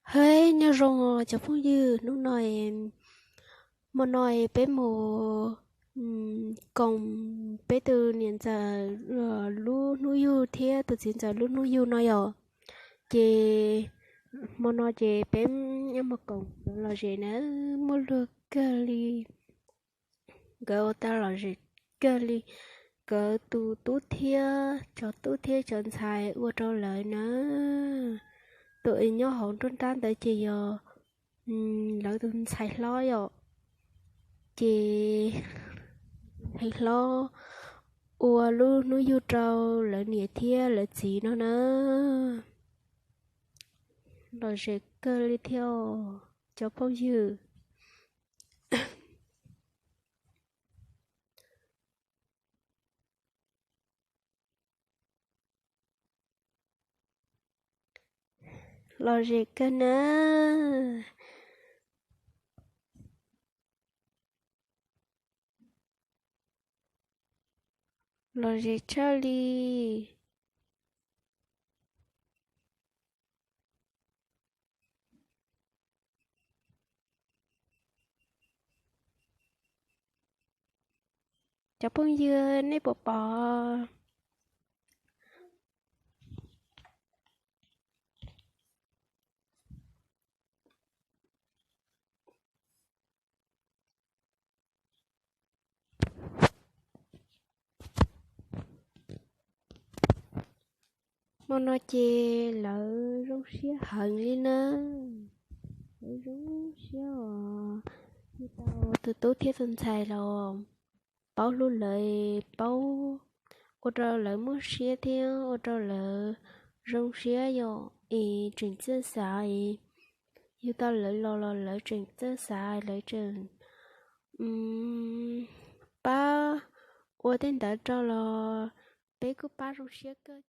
Hey, nhớ rong chả phong dư nó nói mà nói bé mồ còn bé từ niên giờ lu nu yu thế từ hiện giờ lu nu yu nói rồi chị mà nói chị bé nhưng mà còn là gì nữa mua được cái ly gỡ ta là gì cái ly gỡ tu tu thế cho tu thế chọn xài ua trâu lợi nữa tụi nhớ hồn trên trán tới chị giờ lỡ tôi xài lo rồi chị hay lo ua lu nu yu trâu lỡ nhẹ thia lỡ gì nó nữa rồi sẽ cơ đi theo cho bao nhiêu lo sẽ cơ nữa lo sẽ Charlie cho bao nhiêu nấy bỏ bỏ mà nói chị lỡ rong xía hận đi nữa lỡ rong xía như tao từ tối thiết thân xài rồi bao luôn lời bao ô trâu lỡ mua xía theo ô trâu lỡ rong xía rồi ý chuyện chưa xài như tao lỡ lỡ chuyện chưa xài lỡ chuyện ba ô tên đã cho lo bé cứ ba rong xía cơ